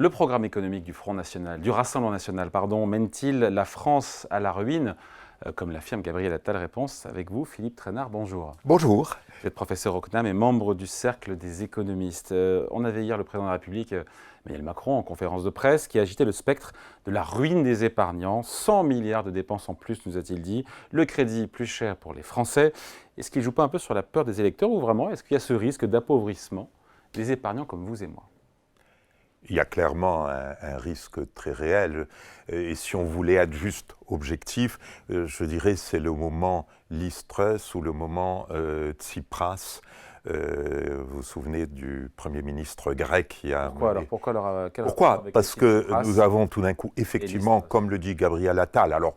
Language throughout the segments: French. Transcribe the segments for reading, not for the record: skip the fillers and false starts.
Le programme économique du Front National, du Rassemblement National, mène-t-il la France à la ruine? Comme l'affirme Gabriel Attal. Réponse avec vous, Philippe Trainard, bonjour. Bonjour. Vous êtes professeur au CNAM et membre du Cercle des économistes. On avait hier le président de la République, Emmanuel Macron, en conférence de presse, qui agitait le spectre de la ruine des épargnants. 100 milliards de dépenses en plus, nous a-t-il dit. Le crédit plus cher pour les Français. Est-ce qu'il ne joue pas un peu sur la peur des électeurs ou vraiment est-ce qu'il y a ce risque d'appauvrissement des épargnants comme vous et moi? Il y a clairement un risque très réel. Et si on voulait être juste objectif, je dirais c'est le moment Liz Truss ou le moment Tsipras. Vous vous souvenez du Premier ministre grec qui a... Pourquoi Parce que nous avons tout d'un coup, effectivement, comme le dit Gabriel Attal, alors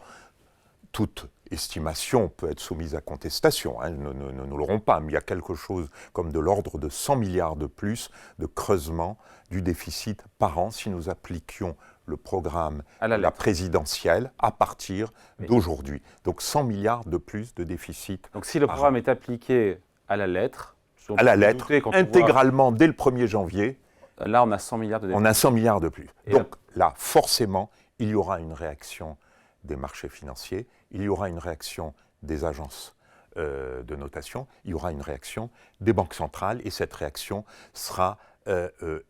toute estimation peut être soumise à contestation, hein, nous l'aurons pas, mais il y a quelque chose comme de l'ordre de 100 milliards de plus de creusement du déficit par an si nous appliquions le programme de la présidentielle à partir d'aujourd'hui. Donc 100 milliards de plus de déficit. Donc si le programme est appliqué à la lettre, intégralement dès le 1er janvier, là on a 100 milliards de déficit. On a 100 milliards de plus. Et donc là, forcément, il y aura une réaction des marchés financiers, il y aura une réaction des agences de notation, il y aura une réaction des banques centrales et cette réaction sera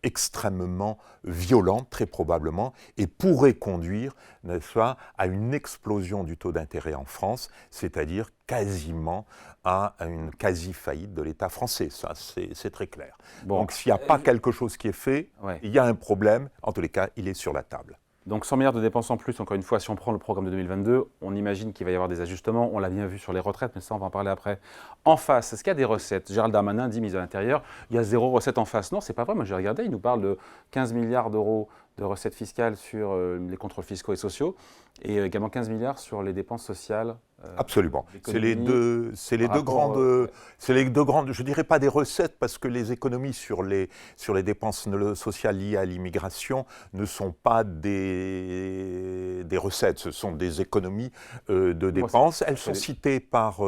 extrêmement violente, très probablement, et pourrait conduire, n'est-ce pas, à une explosion du taux d'intérêt en France, c'est-à-dire quasiment à une quasi-faillite de l'État français. Ça, c'est très clair. Bon, donc s'il n'y a pas quelque chose qui est fait, il y a un problème, en tous les cas, il est sur la table. Donc 100 milliards de dépenses en plus, encore une fois, si on prend le programme de 2022, on imagine qu'il va y avoir des ajustements. On l'a bien vu sur les retraites, mais ça, on va en parler après. En face, est-ce qu'il y a des recettes? Gérald Darmanin dit, mise à l'intérieur, il y a 0 recette en face. Non, c'est pas vrai. Moi, j'ai regardé, il nous parle de 15 milliards d'euros de recettes fiscales sur les contrôles fiscaux et sociaux, et également 15 milliards sur les dépenses sociales. Absolument. C'est les deux grandes, je dirais pas des recettes, parce que les économies sur les dépenses sociales liées à l'immigration ne sont pas des recettes, ce sont des économies de dépenses. Elles sont citées par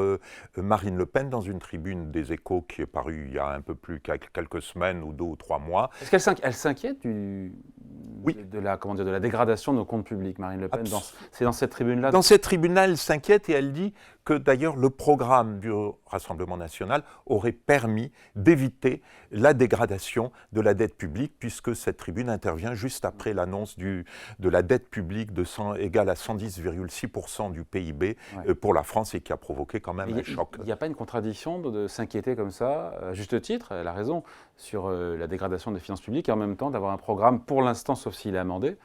Marine Le Pen dans une tribune des Échos qui est parue il y a un peu plus quelques semaines ou 2 ou 3 mois. Est-ce qu'elle s'inquiète de la dégradation de nos comptes publics, Marine Le Pen? C'est dans cette tribune-là? Dans cette tribune-là, elle s'inquiète et elle dit que d'ailleurs le programme du Rassemblement National aurait permis d'éviter la dégradation de la dette publique, puisque cette tribune intervient juste après l'annonce de la dette publique égale à 110,6% du PIB pour la France et qui a provoqué quand même un choc. Il n'y a pas une contradiction de s'inquiéter comme ça, à juste titre, elle a raison, sur la dégradation des finances publiques et en même temps d'avoir un programme, pour l'instant, sauf s'il est amendé,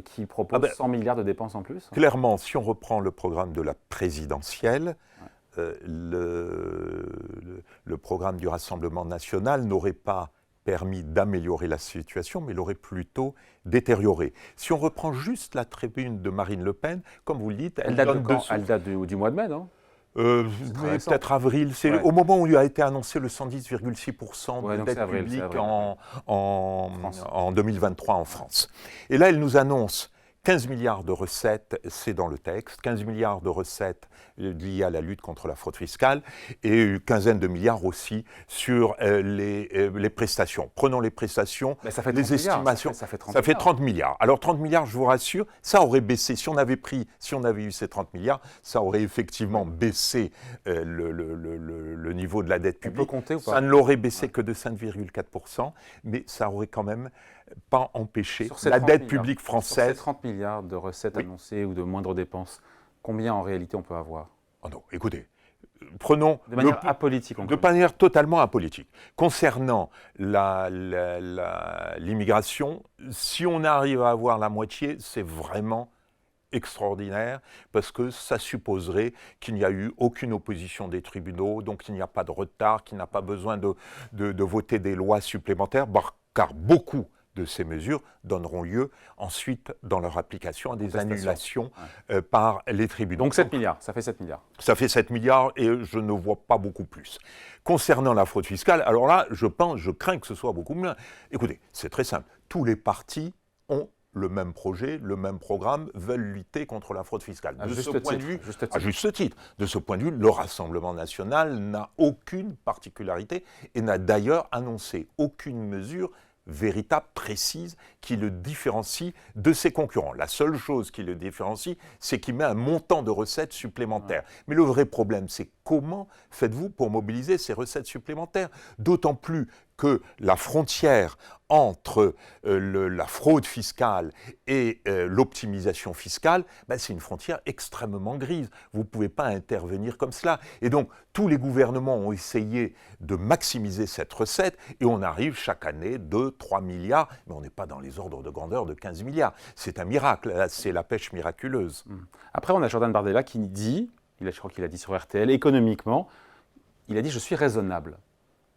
qui propose 100 milliards de dépenses en plus? Clairement, si on reprend le programme de la présidentielle, le programme du Rassemblement National n'aurait pas permis d'améliorer la situation, mais l'aurait plutôt détériorée. Si on reprend juste la tribune de Marine Le Pen, comme vous le dites, elle date du mois de mai, non? Peut-être avril, c'est au moment où il a été annoncé le 110,6% de dette publique en 2023 en France. Et là, elle nous annonce 15 milliards de recettes, c'est dans le texte, 15 milliards de recettes liées à la lutte contre la fraude fiscale et une quinzaine de milliards aussi sur les prestations. Prenons les prestations, les estimations, ça fait 30 milliards. Alors 30 milliards, je vous rassure, ça aurait baissé. Si on avait eu ces 30 milliards, ça aurait effectivement baissé le niveau de la dette publique. On peut compter ou pas? Ça ne l'aurait baissé que de 5,4%, mais ça aurait quand même pas empêché la dette publique française. Sur ces 30 milliards de recettes annoncées ou de moindres dépenses, combien en réalité on peut avoir? Oh non, écoutez, prenons... De manière apolitique. De manière totalement apolitique. Concernant l'immigration, si on arrive à avoir la moitié, c'est vraiment extraordinaire, parce que ça supposerait qu'il n'y a eu aucune opposition des tribunaux, donc il n'y a pas de retard, qu'il n'a pas besoin de voter des lois supplémentaires, car beaucoup de ces mesures donneront lieu ensuite dans leur application à des annulations par les tribunaux. Donc 7 milliards, ça fait 7 milliards. Ça fait 7 milliards et je ne vois pas beaucoup plus. Concernant la fraude fiscale, alors là, je crains que ce soit beaucoup moins. Écoutez, c'est très simple. Tous les partis ont le même projet, le même programme, veulent lutter contre la fraude fiscale. À juste titre. De ce point de vue, le Rassemblement National n'a aucune particularité et n'a d'ailleurs annoncé aucune mesure véritable, précise, qui le différencie de ses concurrents. La seule chose qui le différencie, c'est qu'il met un montant de recettes supplémentaires. Mais le vrai problème, c'est comment faites-vous pour mobiliser ces recettes supplémentaires? D'autant plus que la frontière entre la fraude fiscale et l'optimisation fiscale, c'est une frontière extrêmement grise. Vous ne pouvez pas intervenir comme cela. Et donc, tous les gouvernements ont essayé de maximiser cette recette et on arrive chaque année 2-3 milliards, mais on n'est pas dans les ordres de grandeur de 15 milliards. C'est un miracle, c'est la pêche miraculeuse. Après, on a Jordan Bardella qui dit, je crois qu'il a dit sur RTL, économiquement, il a dit « je suis raisonnable ».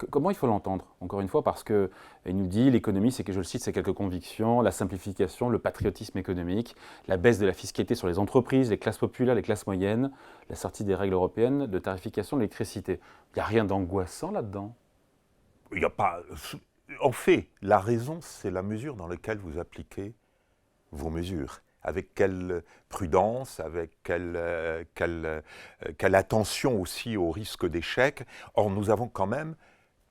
Comment il faut l'entendre? Encore une fois, parce qu'il nous dit l'économie, c'est que je le cite, c'est quelques convictions, la simplification, le patriotisme économique, la baisse de la fiscalité sur les entreprises, les classes populaires, les classes moyennes, la sortie des règles européennes de tarification de l'électricité. Il n'y a rien d'angoissant là-dedans? Il n'y a pas. En fait, la raison, c'est la mesure dans laquelle vous appliquez vos mesures. Avec quelle prudence, avec quelle attention aussi au risque d'échec. Or, nous avons quand même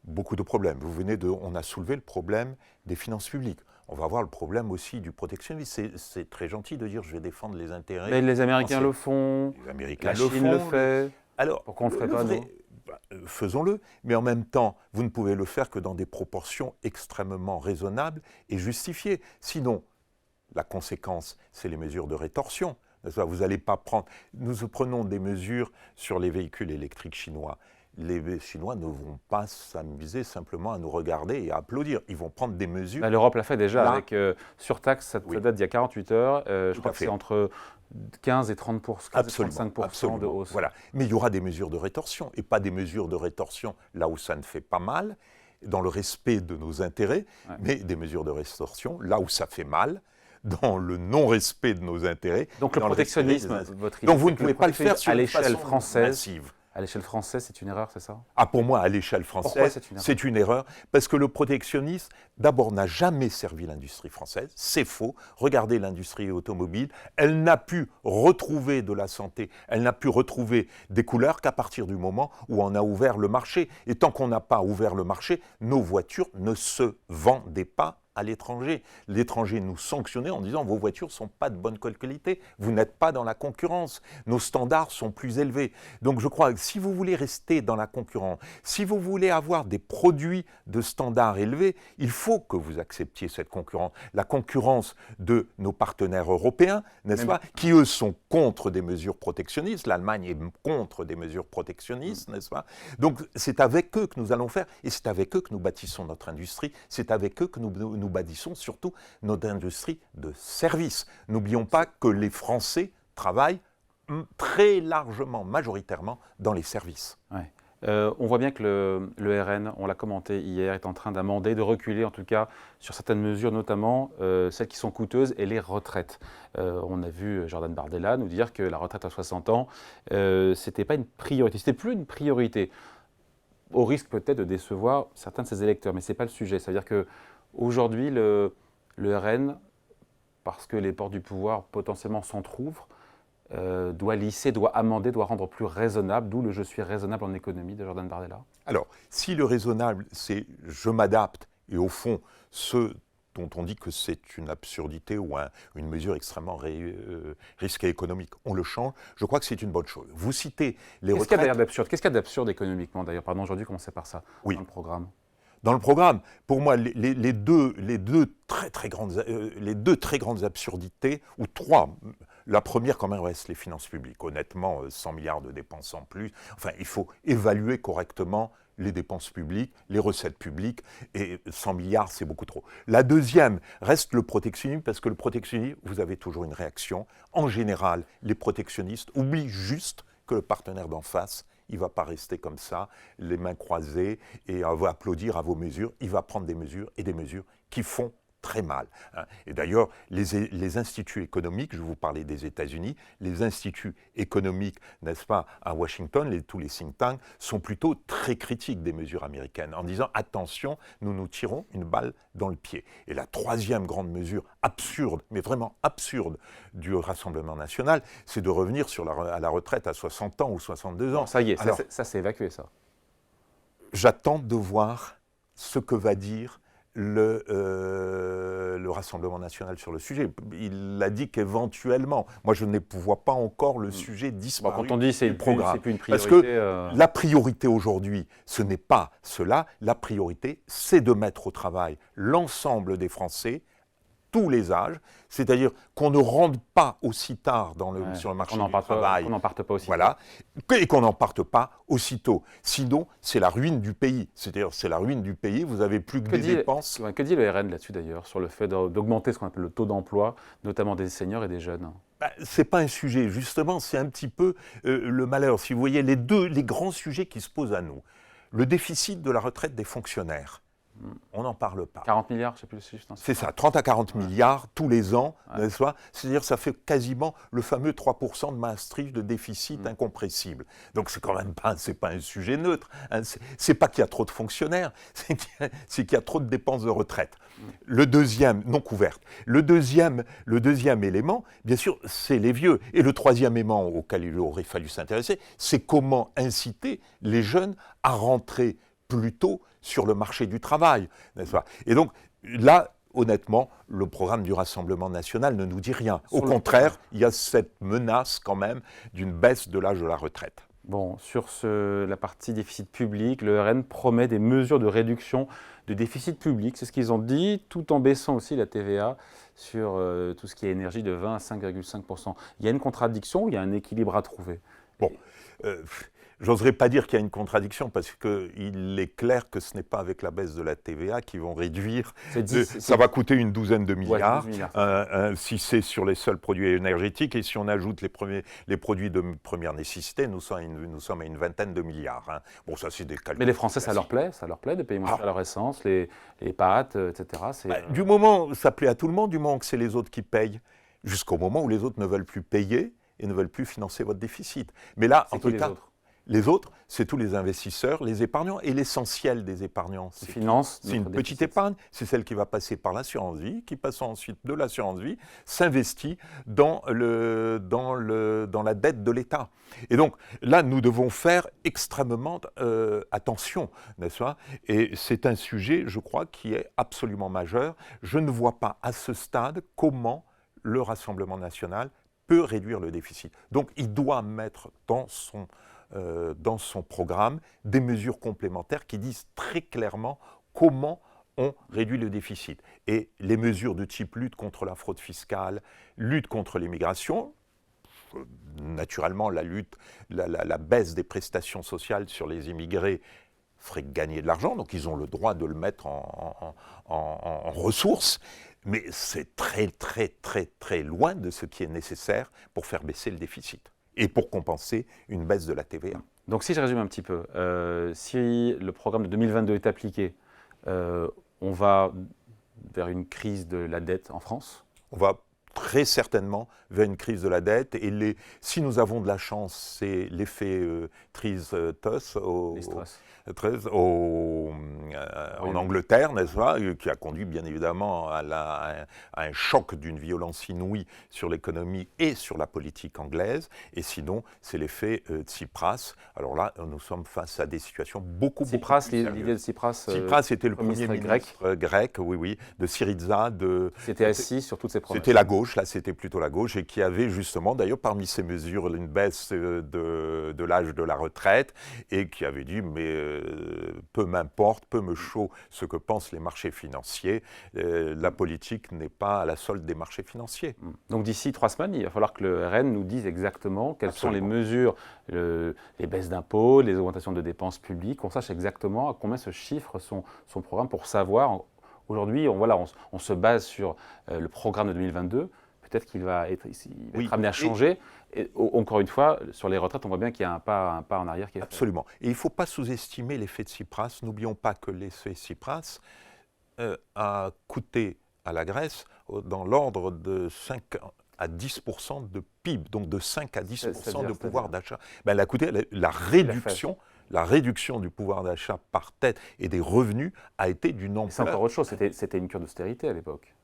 beaucoup de problèmes. On a soulevé le problème des finances publiques. On va voir le problème aussi du protectionnisme. C'est très gentil de dire je vais défendre les intérêts. Mais les Américains le font, les Américains la Chine le fait. Alors, pourquoi on ne le ferait pas, nous? Faisons-le, mais en même temps, vous ne pouvez le faire que dans des proportions extrêmement raisonnables et justifiées. Sinon, la conséquence, c'est les mesures de rétorsion. Vous n'allez pas prendre... Nous prenons des mesures sur les véhicules électriques chinois. Les Chinois ne vont pas s'amuser simplement à nous regarder et à applaudir. Ils vont prendre des mesures... L'Europe l'a fait déjà avec surtaxe, ça date d'il y a 48 heures. Je crois que c'est entre 15 et 30%, 35% de hausse. Voilà. Mais il y aura des mesures de rétorsion, et pas des mesures de rétorsion là où ça ne fait pas mal, dans le respect de nos intérêts, mais des mesures de rétorsion là où ça fait mal, dans le non-respect de nos intérêts. Donc le protectionnisme, votre idée, donc vous ne pouvez pas le faire à l'échelle française massive. À l'échelle française, c'est une erreur, c'est ça? Pour moi, à l'échelle française, c'est une erreur. Parce que le protectionnisme, d'abord, n'a jamais servi l'industrie française. C'est faux. Regardez l'industrie automobile. Elle n'a pu retrouver de la santé, elle n'a pu retrouver des couleurs qu'à partir du moment où on a ouvert le marché. Et tant qu'on n'a pas ouvert le marché, nos voitures ne se vendaient pas à l'étranger. L'étranger nous sanctionnait en disant « vos voitures ne sont pas de bonne qualité, vous n'êtes pas dans la concurrence, nos standards sont plus élevés ». Donc je crois que si vous voulez rester dans la concurrence, si vous voulez avoir des produits de standards élevés, il faut que vous acceptiez cette concurrence. La concurrence de nos partenaires européens, n'est-ce pas, qui eux sont contre des mesures protectionnistes. L'Allemagne est contre des mesures protectionnistes, n'est-ce pas? Donc c'est avec eux que nous allons faire, et c'est avec eux que nous bâtissons notre industrie, c'est avec eux que nous bâtissons surtout notre industrie de services. N'oublions pas que les Français travaillent très largement, majoritairement, dans les services. Ouais. On voit bien que le RN, on l'a commenté hier, est en train d'amender, de reculer en tout cas sur certaines mesures, notamment celles qui sont coûteuses et les retraites. On a vu Jordan Bardella nous dire que la retraite à 60 ans, c'était pas une priorité, c'était plus une priorité, au risque peut-être de décevoir certains de ses électeurs, mais c'est pas le sujet. C'est-à-dire que aujourd'hui, le RN, parce que les portes du pouvoir potentiellement s'entr'ouvrent, doit lisser, doit amender, doit rendre plus raisonnable, d'où le « je suis raisonnable en économie » de Jordan Bardella. Alors, si le raisonnable, c'est « je m'adapte » et au fond, ce dont on dit que c'est une absurdité ou une mesure extrêmement risquée économique, on le change, je crois que c'est une bonne chose. Vous citez les retraites... Qu'est-ce qu'il y a d'absurde économiquement d'ailleurs? Pardon, aujourd'hui, commencez par ça, dans le programme. Dans le programme, pour moi, les deux très grandes absurdités, ou trois, la première quand même reste les finances publiques. Honnêtement, 100 milliards de dépenses en plus. Enfin, il faut évaluer correctement les dépenses publiques, les recettes publiques, et 100 milliards, c'est beaucoup trop. La deuxième reste le protectionnisme, parce que le protectionnisme, vous avez toujours une réaction. En général, les protectionnistes oublient juste que le partenaire d'en face, il ne va pas rester comme ça, les mains croisées, et va applaudir à vos mesures. Il va prendre des mesures, et des mesures qui font très mal. Et d'ailleurs, les instituts économiques, je vous parlais des États-Unis, les instituts économiques, n'est-ce pas, à Washington, tous les think tanks, sont plutôt très critiques des mesures américaines, en disant « attention, nous nous tirons une balle dans le pied ». Et la troisième grande mesure absurde, mais vraiment absurde, du Rassemblement national, c'est de revenir à la retraite à 60 ans ou 62 ans. Bon, ça y est, alors, ça c'est évacué, ça. J'attends de voir ce que va dire le Rassemblement national sur le sujet. Il a dit qu'éventuellement, moi je ne vois pas encore le sujet disparaître. Quand on dit c'est plus une priorité... Parce que la priorité aujourd'hui, ce n'est pas cela. La priorité, c'est de mettre au travail l'ensemble des Français, tous les âges, c'est-à-dire qu'on ne rentre pas aussi tard sur le marché du travail. Qu'on n'en parte pas aussitôt. Voilà, et qu'on n'en parte pas aussitôt. Sinon, c'est la ruine du pays. C'est-à-dire, c'est la ruine du pays, vous n'avez plus que des dépenses. Que dit le RN là-dessus d'ailleurs, sur le fait d'augmenter ce qu'on appelle le taux d'emploi, notamment des seniors et des jeunes? Ce n'est pas un sujet, justement, c'est un petit peu le malheur. Si vous voyez les grands sujets qui se posent à nous, le déficit de la retraite des fonctionnaires. On n'en parle pas. 40 milliards, je ne sais plus le chiffre. C'est ça, 30 à 40 milliards tous les ans, n'est-ce pas? C'est-à-dire ça fait quasiment le fameux 3% de Maastricht de déficit incompressible. Donc c'est quand même pas, c'est pas un sujet neutre. Hein. C'est pas qu'il y a trop de fonctionnaires, c'est qu'il y a trop de dépenses de retraite. Le deuxième, non couverte. Le deuxième élément, bien sûr, c'est les vieux. Et le troisième élément auquel il aurait fallu s'intéresser, c'est comment inciter les jeunes à rentrer plus tôt sur le marché du travail, n'est-ce pas? Et donc, là, honnêtement, le programme du Rassemblement national ne nous dit rien. Au contraire, il y a cette menace quand même d'une baisse de l'âge de la retraite. Bon, sur la partie déficit public, le RN promet des mesures de réduction de déficit public, c'est ce qu'ils ont dit, tout en baissant aussi la TVA sur tout ce qui est énergie de 20 à 5,5%. Il y a une contradiction ou il y a un équilibre à trouver? Bon, j'oserais pas dire qu'il y a une contradiction parce qu'il est clair que ce n'est pas avec la baisse de la TVA qu'ils vont réduire. Ça va coûter une douzaine de milliards, si c'est sur les seuls produits énergétiques. Et si on ajoute les produits de première nécessité, nous sommes à une vingtaine de milliards. Hein. Bon, ça c'est des calculs. Mais les Français, ça leur plaît de payer moins cher leur essence, les pâtes, etc. Du moment où ça plaît à tout le monde, du moment que c'est les autres qui payent, jusqu'au moment où les autres ne veulent plus payer et ne veulent plus financer votre déficit. Mais là, en tout cas... Les autres, c'est tous les investisseurs, les épargnants, et l'essentiel des épargnants. C'est une petite épargne, c'est celle qui va passer par l'assurance vie, qui passe ensuite de l'assurance vie, s'investit dans la dette de l'État. Et donc là, nous devons faire extrêmement attention, n'est-ce pas? Et c'est un sujet, je crois, qui est absolument majeur. Je ne vois pas à ce stade comment le Rassemblement national peut réduire le déficit. Donc il doit mettre dans son programme des mesures complémentaires qui disent très clairement comment on réduit le déficit. Et les mesures de type lutte contre la fraude fiscale, lutte contre l'immigration, naturellement la baisse des prestations sociales sur les immigrés ferait gagner de l'argent, donc ils ont le droit de le mettre en ressources, mais c'est très très très très loin de ce qui est nécessaire pour faire baisser le déficit et pour compenser une baisse de la TVA. Donc si je résume un petit peu, si le programme de 2022 est appliqué, on va vers une crise de la dette en France? On va très certainement vers une crise de la dette. Et si nous avons de la chance, c'est l'effet Triss-Truss en Angleterre, n'est-ce pas, qui a conduit bien évidemment à un choc d'une violence inouïe sur l'économie et sur la politique anglaise. Et sinon, c'est l'effet Tsipras. Alors là, nous sommes face à des situations beaucoup plus sérieuses. L'idée de Tsipras, Tsipras était le premier ministre grec, oui, de Syriza. C'était assis sur toutes ces promesses. C'était la gauche, là c'était plutôt la gauche, et qui avait justement, d'ailleurs parmi ces mesures, une baisse de l'âge de la retraite, et qui avait dit, mais peu m'importe, peu me chaud ce que pensent les marchés financiers, la politique n'est pas à la solde des marchés financiers. Donc d'ici 3 semaines, il va falloir que le RN nous dise exactement quelles sont les mesures, les baisses d'impôts, les augmentations de dépenses publiques, qu'on sache exactement à combien se chiffre son programme pour savoir. Aujourd'hui, on se base sur le programme de 2022. Peut-être qu'il va être amené à changer. Et encore une fois, sur les retraites, on voit bien qu'il y a un pas en arrière qui est fait. Absolument. Et il ne faut pas sous-estimer l'effet de Tsipras. N'oublions pas que l'effet Tsipras a coûté à la Grèce dans l'ordre de 5 à 10% de PIB, donc de 5 à 10% de pouvoir d'achat. Elle a coûté la réduction du pouvoir d'achat par tête et des revenus a été d'une ampleur. C'est encore autre chose, c'était une cure d'austérité à l'époque.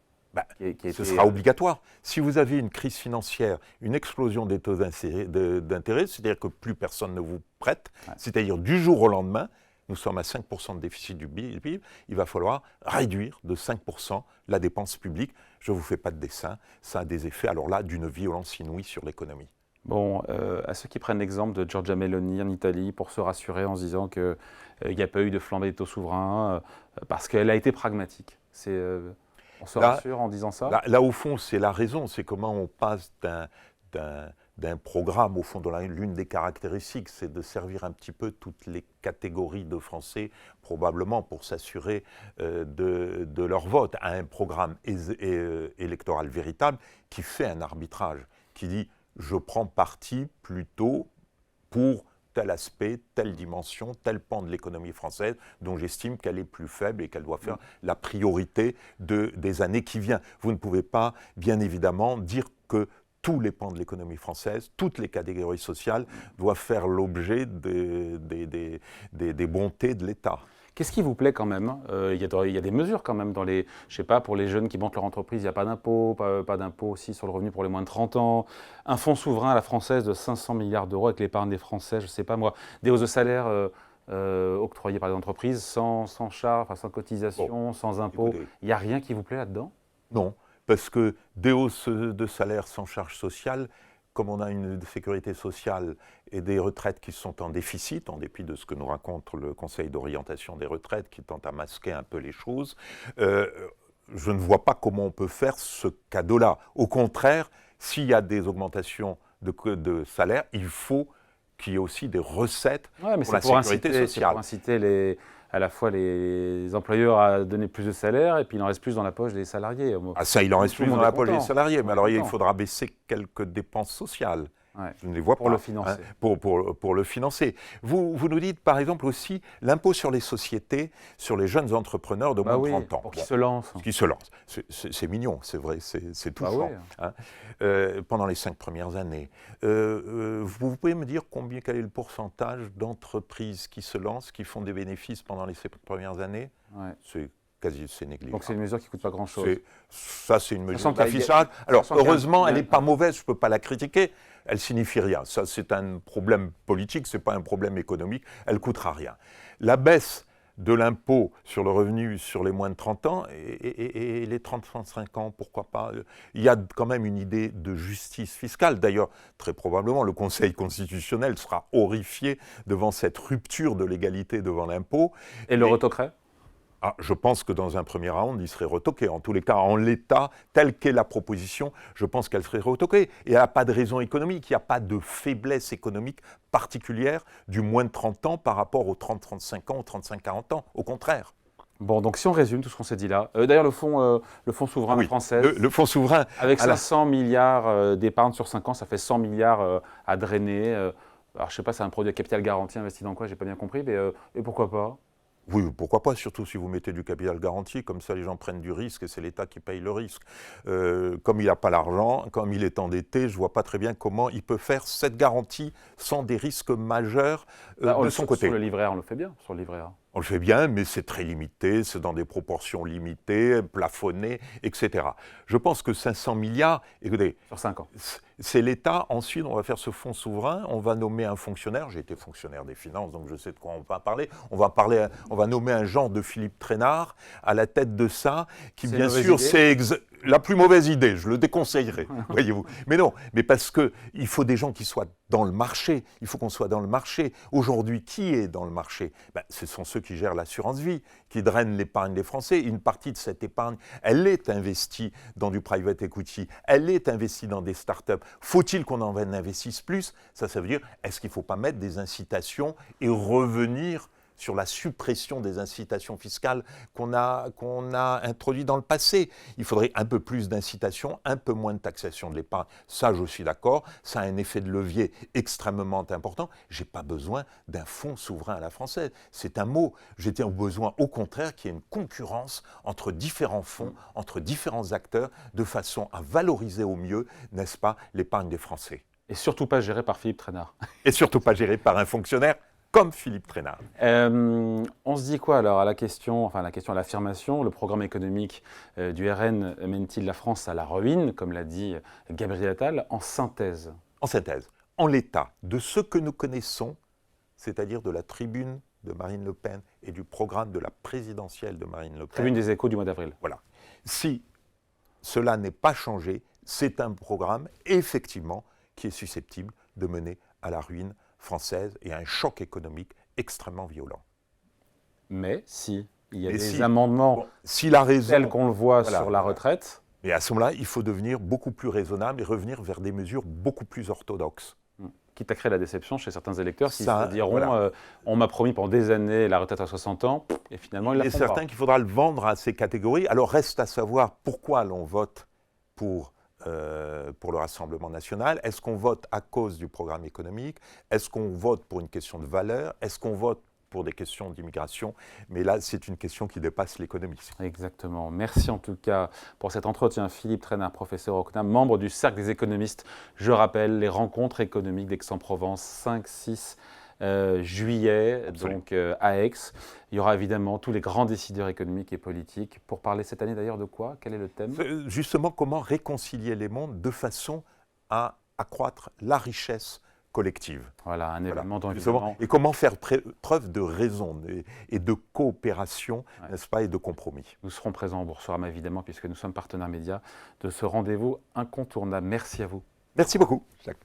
Ce sera obligatoire. Si vous avez une crise financière, une explosion des taux d'intérêt, c'est-à-dire que plus personne ne vous prête, c'est-à-dire du jour au lendemain, nous sommes à 5% de déficit du PIB, il va falloir réduire de 5% la dépense publique. Je ne vous fais pas de dessin, ça a des effets, alors là, d'une violence inouïe sur l'économie. Bon, à ceux qui prennent l'exemple de Giorgia Meloni en Italie pour se rassurer en se disant qu'il n'y a pas eu de flambée des taux souverains, parce qu'elle a été pragmatique. On se rassure en disant ça? Là, au fond, c'est la raison, c'est comment on passe d'un programme, au fond, dont l'une des caractéristiques, c'est de servir un petit peu toutes les catégories de Français, probablement pour s'assurer de leur vote, à un programme électoral véritable qui fait un arbitrage, qui dit « je prends parti plutôt pour tel aspect, telle dimension, tel pan de l'économie française dont j'estime qu'elle est plus faible et qu'elle doit faire la priorité des années qui viennent ». Vous ne pouvez pas, bien évidemment, dire que tous les pans de l'économie française, toutes les catégories sociales doivent faire l'objet des bontés de l'État. Qu'est-ce qui vous plaît quand même? Il y a des mesures quand même dans les... Je sais pas, pour les jeunes qui montent leur entreprise, il n'y a pas d'impôt, pas d'impôt aussi sur le revenu pour les moins de 30 ans. Un fonds souverain à la française de 500 milliards d'euros avec l'épargne des Français, je ne sais pas moi. Des hausses de salaire octroyées par les entreprises sans charge, enfin, sans cotisation, sans impôt. Il n'y a rien qui vous plaît là-dedans? Non, parce que des hausses de salaire sans charge sociale, comme on a une sécurité sociale et des retraites qui sont en déficit, en dépit de ce que nous raconte le Conseil d'orientation des retraites, qui tente à masquer un peu les choses, je ne vois pas comment on peut faire ce cadeau-là. Au contraire, s'il y a des augmentations de salaire, il faut qu'il y ait aussi des recettes pour la sécurité sociale. C'est pour inciter à la fois les employeurs à donner plus de salaire et puis il en reste plus dans la poche des salariés. Ah ça, il en reste plus dans la poche des salariés, mais alors il faudra baisser quelques dépenses sociales. Ouais. Je ne les vois pour pas. Le financer. Hein, pour le financer. Vous nous dites par exemple aussi l'impôt sur les sociétés, sur les jeunes entrepreneurs de moins de 30 ans. Pour qu'ils se lancent. Qui se lancent. C'est mignon, c'est vrai, c'est touchant. Hein. Pendant les 5 premières années. Vous pouvez me dire quel est le pourcentage d'entreprises qui se lancent, qui font des bénéfices pendant les 5 premières années? C'est négligeable. Donc c'est une mesure qui ne coûte pas grand-chose. Ça, c'est une mesure d'affichage. Alors, heureusement, elle n'est pas mauvaise, je ne peux pas la critiquer. Elle ne signifie rien. Ça, c'est un problème politique, ce n'est pas un problème économique. Elle ne coûtera rien. La baisse de l'impôt sur le revenu sur les moins de 30 ans et les 30-35 ans, pourquoi pas. Il y a quand même une idée de justice fiscale. D'ailleurs, très probablement, le Conseil constitutionnel sera horrifié devant cette rupture de l'égalité devant l'impôt. Et le retoquerait ? Je pense que dans un premier round, il serait retoqué. En tous les cas, en l'état, telle qu'est la proposition, je pense qu'elle serait retoquée. Et il n'y a pas de raison économique, il n'y a pas de faiblesse économique particulière du moins de 30 ans par rapport aux 30-35 ans, aux 35-40 ans. Au contraire. Bon, donc si on résume tout ce qu'on s'est dit là, d'ailleurs le fonds souverain français, le fonds souverain, avec 500 milliards d'épargne sur 5 ans, ça fait 100 milliards à drainer. Alors je ne sais pas, c'est un produit à capital garanti investi dans quoi, j'ai pas bien compris, mais et pourquoi pas? Oui, pourquoi pas, surtout si vous mettez du capital garanti, comme ça les gens prennent du risque et c'est l'État qui paye le risque. Comme il n'a pas l'argent, comme il est endetté, je ne vois pas très bien comment il peut faire cette garantie sans des risques majeurs de son côté. Sur le livret A, on le fait bien, sur le livret A. On le fait bien, mais c'est très limité, c'est dans des proportions limitées, plafonnées, etc. Je pense que 500 milliards, écoutez, sur 5 ans. C'est l'État. Ensuite, on va faire ce fonds souverain, on va nommer un fonctionnaire. J'ai été fonctionnaire des finances, donc je sais de quoi on va parler. On va nommer un genre de Philippe Trainard à la tête de ça, qui bien sûr, c'est la plus mauvaise idée. Je le déconseillerais, voyez-vous. Mais non, mais parce qu'il faut des gens qui soient dans le marché. Il faut qu'on soit dans le marché. Aujourd'hui, qui est dans le marché? Ce sont ceux qui gèrent l'assurance vie, qui drainent l'épargne des Français. Une partie de cette épargne, elle est investie dans du private equity, elle est investie dans des startups. Faut-il qu'on en investisse plus? Ça veut dire, est-ce qu'il ne faut pas mettre des incitations et revenir sur la suppression des incitations fiscales qu'on a introduites dans le passé? Il faudrait un peu plus d'incitations, un peu moins de taxation de l'épargne. Ça, je suis d'accord. Ça a un effet de levier extrêmement important. Je n'ai pas besoin d'un fonds souverain à la française. C'est un mot. J'ai besoin, au contraire, qu'il y ait une concurrence entre différents fonds, entre différents acteurs, de façon à valoriser au mieux, n'est-ce pas, l'épargne des Français. Et surtout pas géré par Philippe Trainard. Et surtout pas géré par un fonctionnaire comme Philippe Trainard. On se dit quoi alors à l'affirmation, le programme économique du RN mène-t-il la France à la ruine, comme l'a dit Gabriel Attal, en synthèse? En synthèse, en l'état de ce que nous connaissons, c'est-à-dire de la tribune de Marine Le Pen et du programme de la présidentielle de Marine Le Pen. Tribune des Échos du mois d'avril. Voilà. Si cela n'est pas changé, c'est un programme, effectivement, qui est susceptible de mener à la ruine française et à un choc économique extrêmement violent. Mais si il y a Mais des si, amendements bon, si la raison, tels qu'on le voit voilà, sur la voilà. retraite, Et à ce moment-là, il faut devenir beaucoup plus raisonnable et revenir vers des mesures beaucoup plus orthodoxes. quitte à créer la déception chez certains électeurs qui Ça, se diront voilà. on m'a promis pendant des années la retraite à 60 ans, et finalement ils la Il est font certain pas. qu'il faudra le vendre à ces catégories. Alors reste à savoir pourquoi l'on vote pour le Rassemblement national. Est-ce qu'on vote à cause du programme économique? Est-ce qu'on vote pour une question de valeur? Est-ce qu'on vote pour des questions d'immigration? Mais là, c'est une question qui dépasse l'économie. Exactement. Merci en tout cas pour cet entretien. Philippe Trainard, professeur au CNAM, membre du Cercle des économistes. Je rappelle les rencontres économiques d'Aix-en-Provence, 5-6 juillet, Absolument. donc à Aix. Il y aura évidemment tous les grands décideurs économiques et politiques. Pour parler cette année d'ailleurs de quoi? Quel est le thème? Justement, comment réconcilier les mondes de façon à accroître la richesse collective. Voilà, un événement dont Justement. évidemment... Et comment faire preuve de raison et de coopération, Ouais. n'est-ce pas, et de compromis. Nous serons présents au Boursorama évidemment, puisque nous sommes partenaires médias de ce rendez-vous incontournable. Merci à vous. Merci beaucoup, Jacques.